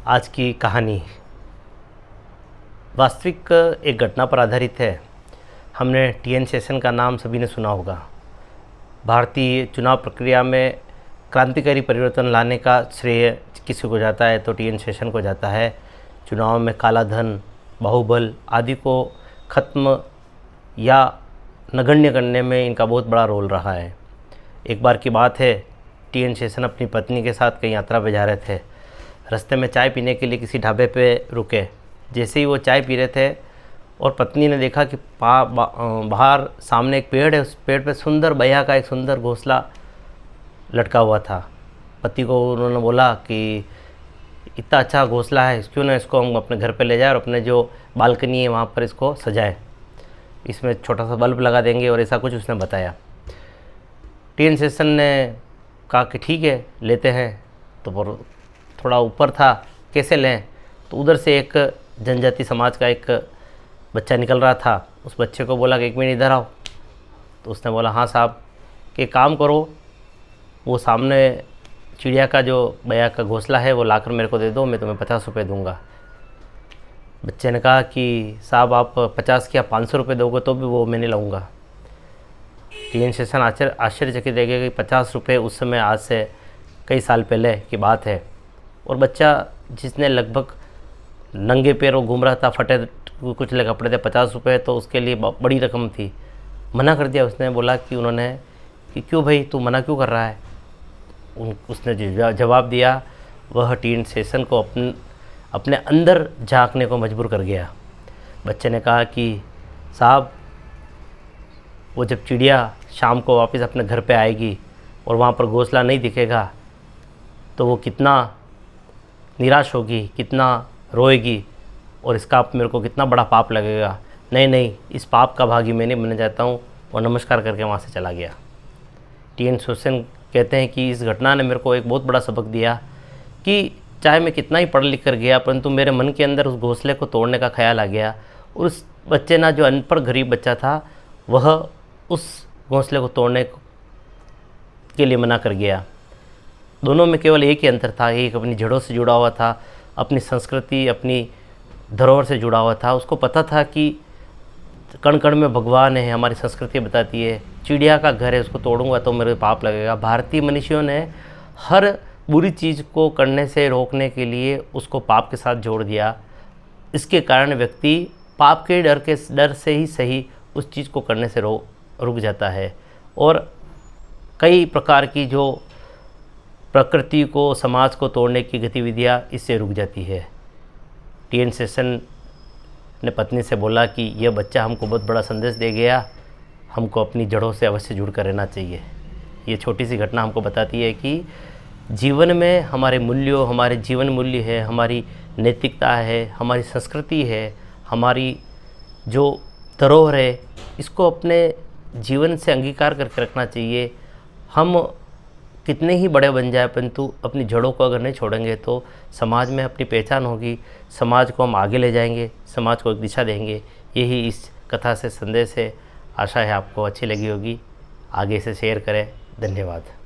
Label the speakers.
Speaker 1: आज की कहानी वास्तविक एक घटना पर आधारित है। हमने टी.एन. शेषन का नाम सभी ने सुना होगा। भारतीय चुनाव प्रक्रिया में क्रांतिकारी परिवर्तन लाने का श्रेय किसी को जाता है तो टी.एन. शेषन को जाता है। चुनाव में काला धन, बाहुबल आदि को ख़त्म या नगण्य करने में इनका बहुत बड़ा रोल रहा है। एक बार की बात है, टी.एन. शेषन अपनी पत्नी के साथ कहीं यात्रा पे जा रहे थे। रास्ते में चाय पीने के लिए किसी ढाबे पे रुके। जैसे ही वो चाय पी रहे थे और पत्नी ने देखा कि बाहर सामने एक पेड़ है, उस पेड़ पे सुंदर बया का एक सुंदर घोंसला लटका हुआ था। पति को उन्होंने बोला कि इतना अच्छा घोंसला है, क्यों ना इसको हम अपने घर पे ले जाएं और अपने जो बालकनी है वहाँ पर इसको सजाएं, इसमें छोटा सा बल्ब लगा देंगे और ऐसा कुछ उसने बताया। टी.एन. शेषन ने कहा कि ठीक है लेते हैं। तो थोड़ा ऊपर था, कैसे लें, तो उधर से एक जनजाति समाज का एक बच्चा निकल रहा था। उस बच्चे को बोला कि एक मिनट इधर आओ। तो उसने बोला हाँ साहब, कि काम करो, वो सामने चिड़िया का जो बया का घोंसला है वो लाकर मेरे को दे दो, मैं तुम्हें 50 रुपये दूंगा। बच्चे ने कहा कि साहब आप 50 क्या 500 रुपये दोगे तो भी वो मैं नहीं लाऊंगा। टी.एन. शेषन आश्चर्यचकित रह गए कि 50 रुपये उस समय, आज से कई साल पहले की बात है, और बच्चा जिसने लगभग नंगे पैरों घूम रहा था, फटे कुचले कपड़े थे, 50 रुपये तो उसके लिए बड़ी रकम थी। मना कर दिया उसने। बोला कि उन्होंने कि क्यों भाई तू मना क्यों कर रहा है। उसने जवाब दिया, वह टी.एन. शेषन को अपने अंदर झांकने को मजबूर कर गया। बच्चे ने कहा कि साहब वो जब चिड़िया शाम को वापस अपने घर पे आएगी और वहाँ पर घोंसला नहीं दिखेगा तो वो कितना निराश होगी, कितना रोएगी, और इसका मेरे को कितना बड़ा पाप लगेगा। नहीं, इस पाप का भागी मैं नहीं बनना चाहता हूँ। और नमस्कार करके वहाँ से चला गया। टी.एन. शेषन कहते हैं कि इस घटना ने मेरे को एक बहुत बड़ा सबक दिया कि चाहे मैं कितना ही पढ़ लिख कर गया, परंतु मेरे मन के अंदर उस घोंसले को तोड़ने का ख्याल आ गया। और उस बच्चे ना, जो अनपढ़ गरीब बच्चा था, वह उस घोंसले को तोड़ने के लिए मना कर गया। दोनों में केवल एक ही अंतर था, एक अपनी जड़ों से जुड़ा हुआ था, अपनी संस्कृति, अपनी धरोहर से जुड़ा हुआ था। उसको पता था कि कण कण में भगवान है, हमारी संस्कृति बताती है। चिड़िया का घर है, उसको तोड़ूंगा तो मेरे पाप लगेगा। भारतीय मनुष्यों ने हर बुरी चीज़ को करने से रोकने के लिए उसको पाप के साथ जोड़ दिया। इसके कारण व्यक्ति पाप के डर से ही सही उस चीज़ को करने से रुक जाता है, और कई प्रकार की जो प्रकृति को, समाज को तोड़ने की गतिविधियाँ इससे रुक जाती है। टी.एन. शेषन ने पत्नी से बोला कि यह बच्चा हमको बहुत बड़ा संदेश दे गया, हमको अपनी जड़ों से अवश्य जुड़ कर रहना चाहिए। ये छोटी सी घटना हमको बताती है कि जीवन में हमारे मूल्यों, हमारे जीवन मूल्य है, हमारी नैतिकता है, हमारी संस्कृति है, हमारी जो धरोहर है, इसको अपने जीवन से अंगीकार करके रखना चाहिए। हम कितने ही बड़े बन जाए, परंतु अपनी जड़ों को अगर नहीं छोड़ेंगे तो समाज में अपनी पहचान होगी, समाज को हम आगे ले जाएंगे, समाज को एक दिशा देंगे। यही इस कथा से संदेश है। आशा है आपको अच्छी लगी होगी। आगे इसे शेयर करें। धन्यवाद।